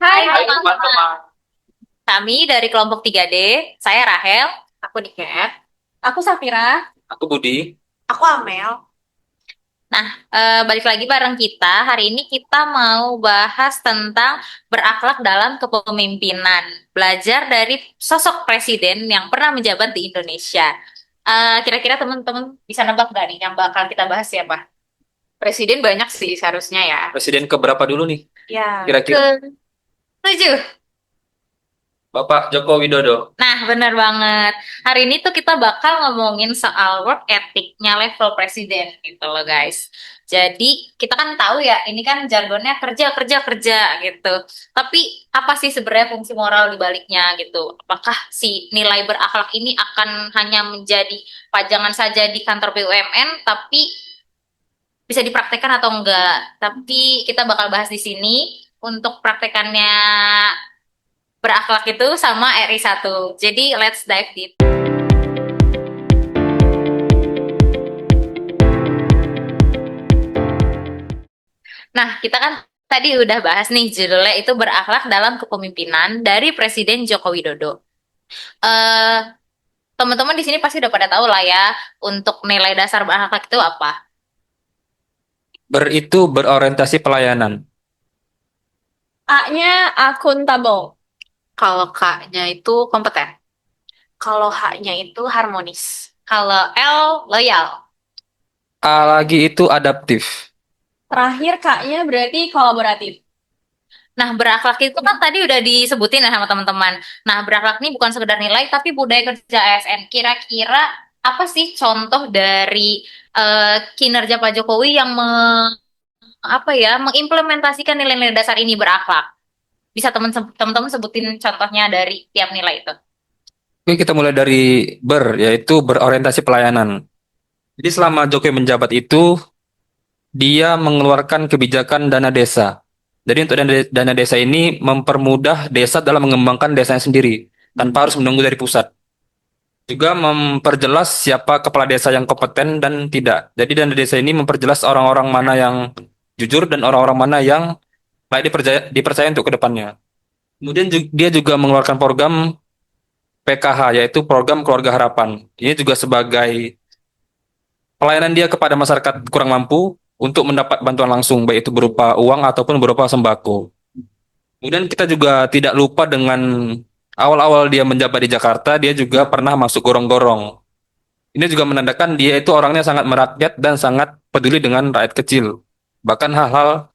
Hai Hai teman-teman, teman-teman, kami dari kelompok 3D, saya Rahel. aku Niket. Aku Safira. Aku Budi. Aku Amel. Nah, balik lagi bareng kita. Hari ini kita mau bahas tentang berakhlak dalam kepemimpinan. Belajar dari sosok presiden yang pernah menjabat di Indonesia. Kira-kira teman-teman bisa nebak nggak nih yang bakal kita bahas siapa? Presiden banyak sih seharusnya ya. Presiden keberapa dulu nih? Ya, Kira-kira Ke 7. Bapak Joko Widodo. Nah, benar banget. Hari ini tuh kita bakal ngomongin soal work ethicnya level presiden gitu loh guys. Jadi kita kan tahu ya, ini kan jargonnya kerja kerja kerja gitu. Tapi apa sih sebenarnya fungsi moral di baliknya gitu? Apakah si nilai berakhlak ini akan hanya menjadi pajangan saja di kantor BUMN, tapi bisa dipraktekkan atau enggak? Tapi kita bakal bahas di sini untuk praktekannya berakhlak itu sama RI 1. Jadi let's dive deep. Nah, kita kan tadi udah bahas nih judulnya itu berakhlak dalam kepemimpinan dari Presiden Joko Widodo. Eh, Teman-teman di sini pasti udah pada tahu lah ya untuk nilai dasar berakhlak itu apa. Itu berorientasi pelayanan. A-nya akuntabel. Kalau K-nya itu kompeten. Kalau H-nya itu harmonis. Kalau L loyal. A lagi itu adaptif. Terakhir K-nya berarti kolaboratif. Nah, berakhlak itu kan tadi udah disebutin ya sama teman-teman. Nah, berakhlak ini bukan sekedar nilai, tapi budaya kerja ASN. Kira-kira apa sih contoh dari kinerja Pak Jokowi yang apa ya, mengimplementasikan nilai-nilai dasar ini berakhlak? Bisa teman-teman sebutin contohnya dari tiap nilai itu. Oke, kita mulai dari yaitu berorientasi pelayanan. Jadi selama Jokowi menjabat itu, dia mengeluarkan kebijakan dana desa. Jadi untuk dana desa ini mempermudah desa dalam mengembangkan desanya sendiri, tanpa harus menunggu dari pusat. Juga memperjelas siapa kepala desa yang kompeten dan tidak. Jadi dana desa ini memperjelas orang-orang mana yang jujur dan orang-orang mana yang layak dipercaya untuk kedepannya. Kemudian dia juga mengeluarkan program PKH, yaitu program Keluarga Harapan. Ini juga sebagai pelayanan dia kepada masyarakat kurang mampu untuk mendapat bantuan langsung, baik itu berupa uang ataupun berupa sembako. Kemudian kita juga tidak lupa dengan awal-awal dia menjabat di Jakarta, dia juga pernah masuk gorong-gorong. Ini juga menandakan dia itu orangnya sangat merakyat dan sangat peduli dengan rakyat kecil. Bahkan hal-hal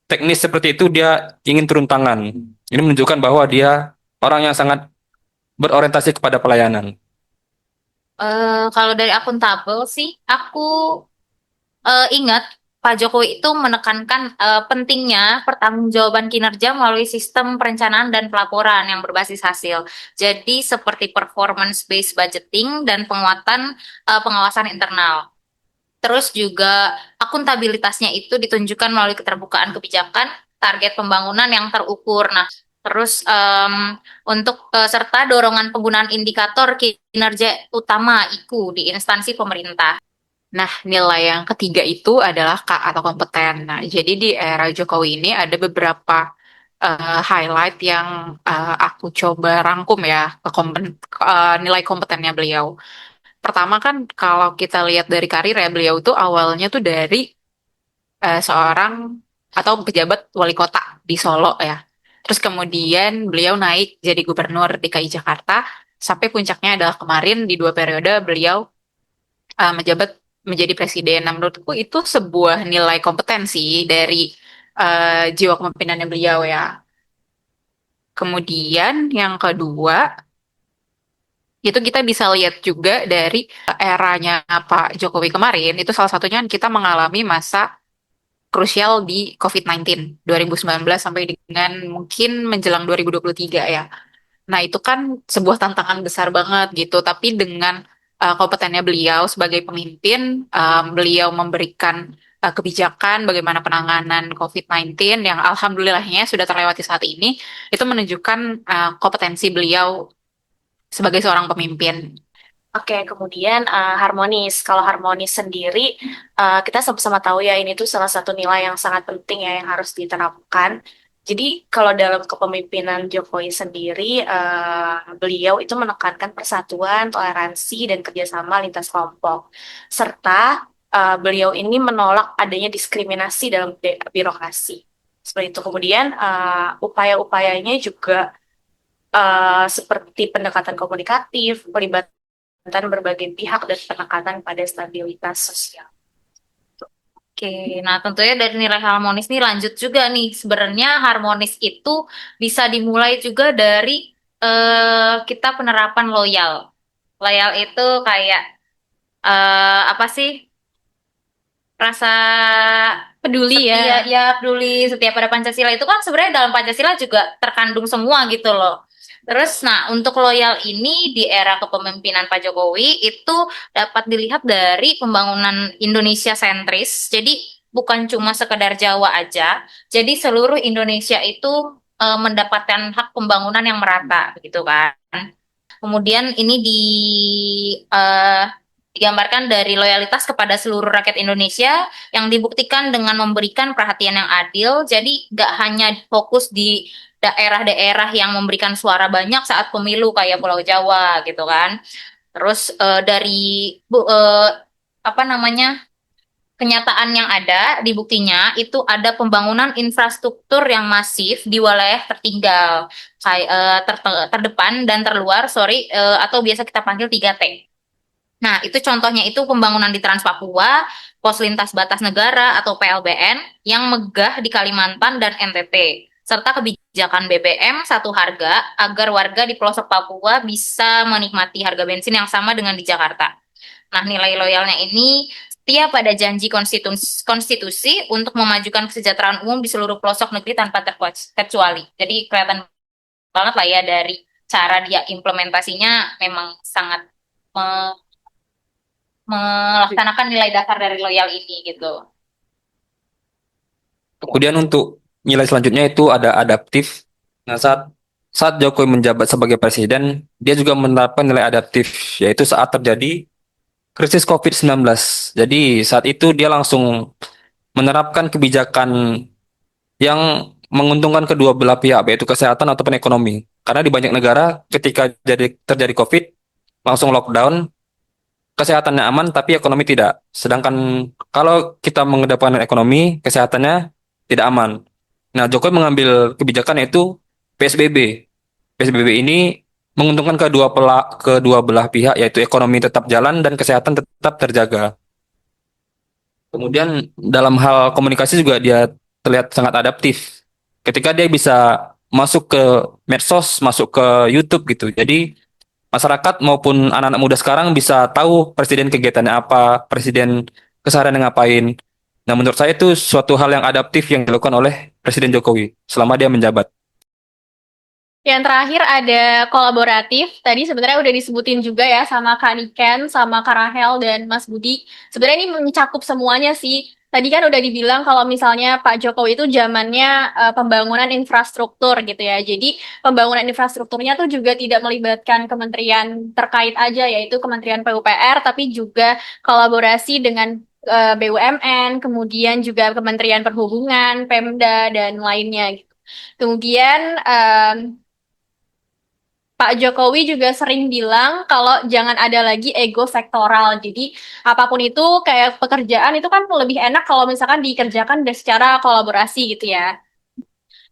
teknis seperti itu dia ingin turun tangan. Ini menunjukkan bahwa dia orang yang sangat berorientasi kepada pelayanan. Kalau dari akuntabel sih, aku ingat Pak Jokowi itu menekankan pentingnya pertanggungjawaban kinerja melalui sistem perencanaan dan pelaporan yang berbasis hasil. Jadi seperti performance based budgeting dan penguatan pengawasan internal. Terus juga akuntabilitasnya itu ditunjukkan melalui keterbukaan kebijakan, target pembangunan yang terukur. Nah, terus untuk serta dorongan penggunaan indikator kinerja utama IKU di instansi pemerintah. Nah, nilai yang ketiga itu adalah K atau kompeten. Nah, jadi di era Jokowi ini ada beberapa highlight yang aku coba rangkum ya nilai kompetennya beliau. Pertama kan kalau kita lihat dari karir ya beliau tuh awalnya tuh dari seorang atau pejabat wali kota di Solo ya. Terus kemudian beliau naik jadi gubernur DKI Jakarta sampai puncaknya adalah kemarin di 2 periode beliau menjabat menjadi presiden. Nah, menurutku itu sebuah nilai kompetensi dari jiwa kepemimpinannya beliau ya. Kemudian yang kedua itu kita bisa lihat juga dari eranya Pak Jokowi kemarin itu salah satunya kita mengalami masa krusial di COVID-19 2019 sampai dengan mungkin menjelang 2023 ya. Nah, itu kan sebuah tantangan besar banget gitu, tapi dengan kompetennya beliau sebagai pemimpin, beliau memberikan kebijakan bagaimana penanganan COVID-19 yang alhamdulillahnya sudah terlewati saat ini, itu menunjukkan kompetensi beliau sebagai seorang pemimpin. Oke, kemudian harmonis. Kalau harmonis sendiri, kita sama-sama tahu ya ini tuh salah satu nilai yang sangat penting ya yang harus diterapkan. Jadi kalau dalam kepemimpinan Jokowi sendiri, beliau itu menekankan persatuan, toleransi, dan kerjasama lintas kelompok. Serta beliau ini menolak adanya diskriminasi dalam birokrasi. Seperti itu. Kemudian upaya-upayanya juga seperti pendekatan komunikatif, pelibatan berbagai pihak, dan penekanan pada stabilitas sosial. Oke, nah tentunya dari nilai harmonis nih lanjut juga nih. Sebenarnya harmonis itu bisa dimulai juga dari kita penerapan loyal. Loyal itu kayak apa sih? Rasa Peduli setia, ya. ya peduli setia pada Pancasila itu kan sebenarnya dalam Pancasila juga terkandung semua gitu loh. Terus, nah untuk loyal ini di era kepemimpinan Pak Jokowi itu dapat dilihat dari pembangunan Indonesia sentris. Jadi bukan cuma sekedar Jawa aja. Jadi seluruh Indonesia itu mendapatkan hak pembangunan yang merata, begitu kan? Kemudian ini eh, digambarkan dari loyalitas kepada seluruh rakyat Indonesia yang dibuktikan dengan memberikan perhatian yang adil. Jadi nggak hanya fokus di daerah-daerah yang memberikan suara banyak saat pemilu kayak Pulau Jawa gitu kan. Terus dari apa namanya kenyataan yang ada di buktinya itu ada pembangunan infrastruktur yang masif di wilayah tertinggal, kayak terdepan dan terluar, sorry, atau biasa kita panggil 3T. Nah, itu contohnya itu pembangunan di Trans Papua, pos lintas batas negara atau PLBN yang megah di Kalimantan dan NTT, serta kebijakan BBM satu harga agar warga di pelosok Papua bisa menikmati harga bensin yang sama dengan di Jakarta. Nah, nilai loyalnya ini setia pada janji konstitusi untuk memajukan kesejahteraan umum di seluruh pelosok negeri tanpa terkecuali. Jadi kelihatan banget lah ya dari cara dia implementasinya memang sangat melaksanakan nilai dasar dari loyal ini gitu. Kemudian untuk nilai selanjutnya itu ada adaptif. Nah, saat saat Jokowi menjabat sebagai presiden, dia juga menerapkan nilai adaptif, yaitu saat terjadi krisis COVID-19. Jadi saat itu dia langsung menerapkan kebijakan yang menguntungkan kedua belah pihak, yaitu kesehatan ataupun ekonomi. Karena di banyak negara ketika terjadi COVID, langsung lockdown, kesehatannya aman tapi ekonomi tidak. Sedangkan kalau kita mengedepankan ekonomi, kesehatannya tidak aman. Nah, Jokowi mengambil kebijakan yaitu PSBB. PSBB ini menguntungkan kedua belah pihak, yaitu ekonomi tetap jalan dan kesehatan tetap terjaga. Kemudian dalam hal komunikasi juga dia terlihat sangat adaptif. Ketika dia bisa masuk ke medsos, masuk ke YouTube gitu. Jadi masyarakat maupun anak-anak muda sekarang bisa tahu presiden kegiatannya apa, presiden kesehariannya ngapain. Nah, menurut saya itu suatu hal yang adaptif yang dilakukan oleh Presiden Jokowi selama dia menjabat. Yang terakhir ada kolaboratif. Tadi sebenarnya udah disebutin juga ya sama Kak Niken, sama Kak Rahel, dan Mas Budi. Sebenarnya ini mencakup semuanya sih. Tadi kan udah dibilang kalau misalnya Pak Jokowi itu zamannya pembangunan infrastruktur gitu ya. Jadi pembangunan infrastrukturnya tuh juga tidak melibatkan kementerian terkait aja, yaitu Kementerian PUPR, tapi juga kolaborasi dengan BUMN, kemudian juga Kementerian Perhubungan, Pemda, dan lainnya gitu. Kemudian Pak Jokowi juga sering bilang kalau jangan ada lagi ego sektoral. Jadi apapun itu kayak pekerjaan itu kan lebih enak kalau misalkan dikerjakan secara kolaborasi gitu ya.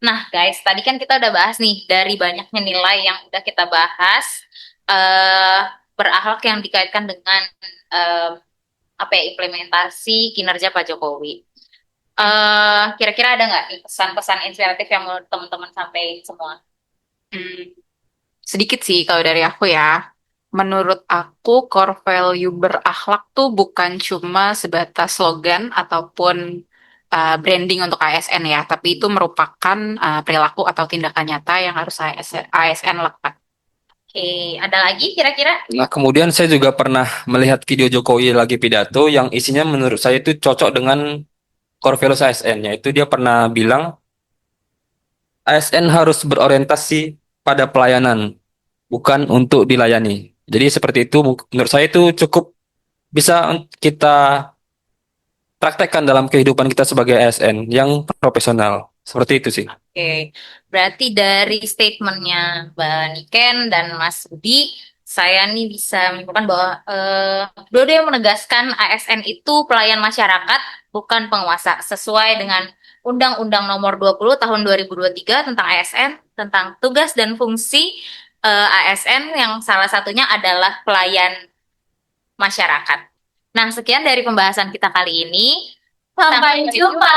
Nah, guys, tadi kan kita udah bahas nih dari banyaknya nilai yang udah kita bahas eh berakhlak yang dikaitkan dengan eh, apa ya implementasi kinerja Pak Jokowi. Kira-kira ada nggak nih pesan-pesan inspiratif yang menurut teman-teman sampai semua? Hmm, sedikit sih kalau dari aku ya. Menurut aku, core value berakhlak tuh bukan cuma sebatas slogan ataupun branding untuk ASN ya, tapi itu merupakan perilaku atau tindakan nyata yang harus ASN lakukan. Oke, ada lagi kira-kira? Nah, kemudian saya juga pernah melihat video Jokowi lagi pidato yang isinya menurut saya itu cocok dengan core values ASN, yaitu dia pernah bilang ASN harus berorientasi pada pelayanan, bukan untuk dilayani. Jadi seperti itu, menurut saya itu cukup bisa kita praktekkan dalam kehidupan kita sebagai ASN yang profesional. Seperti itu sih. Oke, berarti dari statementnya Mbak Niken dan Mas Budi, saya nih bisa menyimpulkan bahwa dua-duanya menegaskan ASN itu pelayan masyarakat, bukan penguasa, sesuai dengan Undang-Undang Nomor 20 Tahun 2023 tentang ASN, tentang tugas dan fungsi ASN yang salah satunya adalah pelayan masyarakat. Nah, sekian dari pembahasan kita kali ini. Sampai jumpa.